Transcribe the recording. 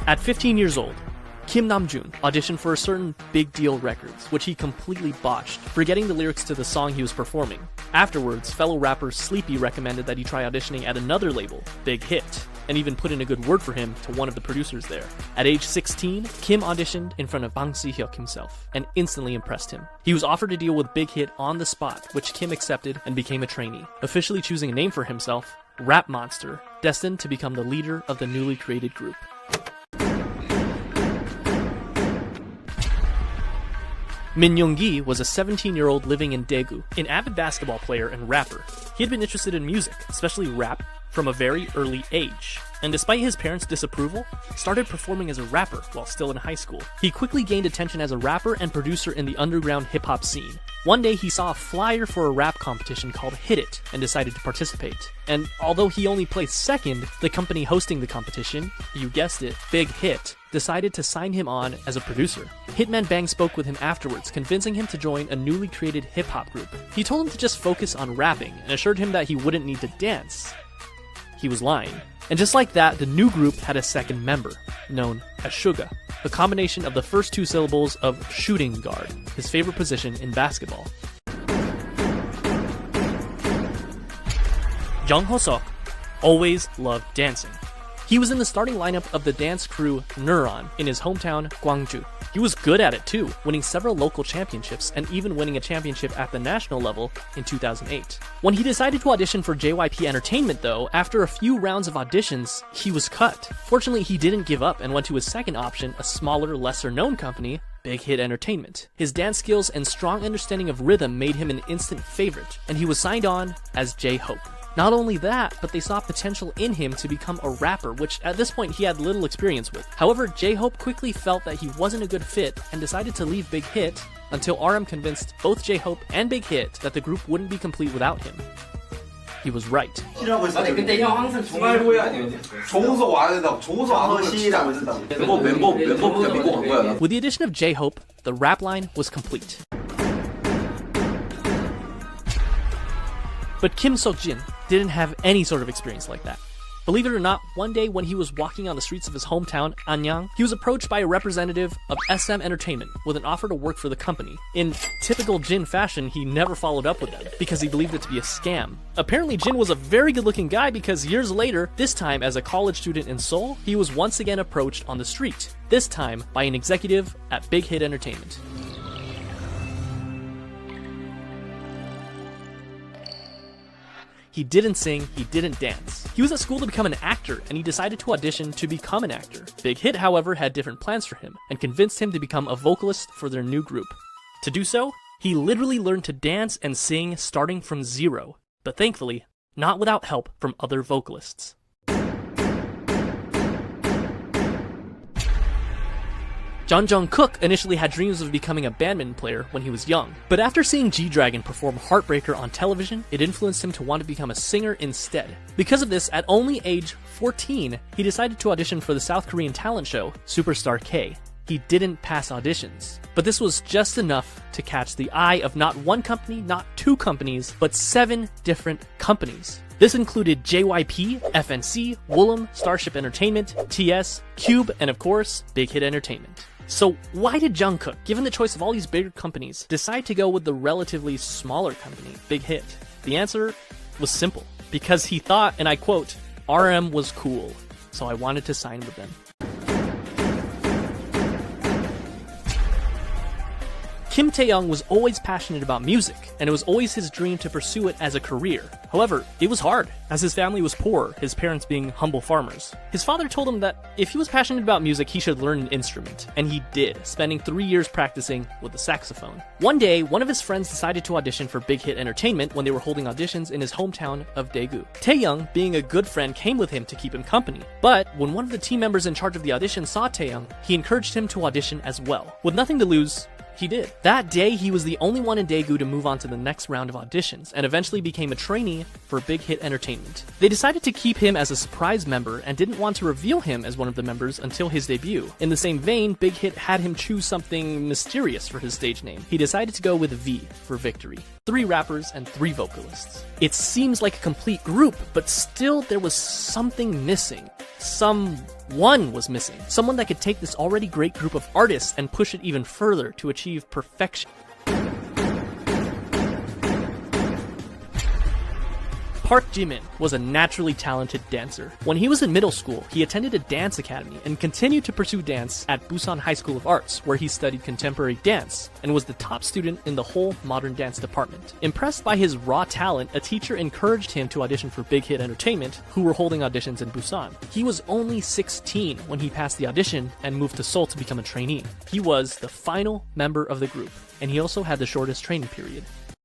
At 15 years old, Kim Namjoon auditioned for a certain Big Deal Records, which he completely botched, forgetting the lyrics to the song he was performing. Afterwards, fellow rapper Sleepy recommended that he try auditioning at another label, Big Hit, and even put in a good word for him to one of the producers there. At age 16, Kim auditioned in front of Bang Si-hyuk himself, and instantly impressed him. He was offered a deal with Big Hit on the spot, which Kim accepted and became a trainee, officially choosing a name for himself, Rap Monster, destined to become the leader of the newly created group. Min Young-gi was a 17-year-old living in Daegu, an avid basketball player and rapper. He had been interested in music, especially rap, from a very early age, and despite his parents' disapproval, started performing as a rapper while still in high school. He quickly gained attention as a rapper and producer in the underground hip-hop scene. One day he saw a flyer for a rap competition called Hit It and decided to participate. And although he only placed second, the company hosting the competition, you guessed it, Big Hit, decided to sign him on as a producer. Hitman Bang spoke with him afterwards, convincing him to join a newly created hip-hop group. He told him to just focus on rapping and assured him that he wouldn't need to dance. He was lying. And just like that, the new group had a second member, known as Suga, a combination of the first two syllables of shooting guard, his favorite position in basketball. Jung Ho-seok always loved dancing. He was in the starting lineup of the dance crew Neuron in his hometown, Gwangju. He was good at it too, winning several local championships and even winning a championship at the national level in 2008. When he decided to audition for JYP Entertainment though, after a few rounds of auditions, he was cut. Fortunately, he didn't give up and went to his second option, a smaller, lesser-known company, Big Hit Entertainment. His dance skills and strong understanding of rhythm made him an instant favorite, and he was signed on as J-Hope. Not only that, but they saw potential in him to become a rapper, which at this point he had little experience with. However, J-Hope quickly felt that he wasn't a good fit and decided to leave Big Hit until RM convinced both J-Hope and Big Hit that the group wouldn't be complete wwith him. He was right. 근데 형 항상 중앙에 아니면 정우석 와야 된다고. 정우석 안 오면 진짜 안 된다고. 멤버 믿고 간 거야. With the addition of J-Hope, the rap line was complete. But Kim Seok-jin didn't have any sort of experience like that. Believe it or not, one day when he was walking on the streets of his hometown, Anyang, he was approached by a representative of SM Entertainment with an offer to work for the company. In typical Jin fashion, he never followed up with them because he believed it to be a scam. Apparently, Jin was a very good-looking guy because years later, this time as a college student in Seoul, he was once again approached on the street, this time by an executive at Big Hit Entertainment. He didn't sing, he didn't dance. He was at school to become an actor, and he decided to audition to become an actor. Big Hit, however, had different plans for him, and convinced him to become a vocalist for their new group. To do so, he literally learned to dance and sing starting from zero, but thankfully, not without help from other vocalists. John Jung-kook initially had dreams of becoming a badminton player when he was young, but after seeing G-Dragon perform Heartbreaker on television, it influenced him to want to become a singer instead. Because of this, at only age 14, he decided to audition for the South Korean talent show, Superstar K. He didn't pass auditions, but this was just enough to catch the eye of not one company, not two companies, but 7 different companies. This included JYP, FNC, Woollim, Starship Entertainment, TS, Cube, and of course, Big Hit Entertainment. So why did Jungkook, given the choice of all these bigger companies, decide to go with the relatively smaller company, Big Hit? The answer was simple. Because he thought, and I quote, RM was cool, so I wanted to sign with them. Kim Tae-young was always passionate about music, and it was always his dream to pursue it as a career. However, it was hard, as his family was poor, his parents being humble farmers. His father told him that if he was passionate about music, he should learn an instrument, and he did, spending 3 years practicing with the saxophone. One day, one of his friends decided to audition for Big Hit Entertainment when they were holding auditions in his hometown of Daegu. Tae-young, being a good friend, came with him to keep him company. But when one of the team members in charge of the audition saw Tae-young, he encouraged him to audition as well. With nothing to lose, he did. That day, he was the only one in Daegu to move on to the next round of auditions, and eventually became a trainee for Big Hit Entertainment. They decided to keep him as a surprise member and didn't want to reveal him as one of the members until his debut. In the same vein, Big Hit had him choose something mysterious for his stage name. He decided to go with V for Victory. 3 rappers and 3 vocalists. It seems like a complete group, but still there was something missing. Some One was missing, someone that could take this already great group of artists and push it even further to achieve perfection. Park Jimin was a naturally talented dancer. When he was in middle school, he attended a dance academy and continued to pursue dance at Busan High School of Arts, where he studied contemporary dance and was the top student in the whole modern dance department. Impressed by his raw talent, a teacher encouraged him to audition for Big Hit Entertainment, who were holding auditions in Busan. He was only 16 when he passed the audition and moved to Seoul to become a trainee. He was the final member of the group, and he also had the shortest training period.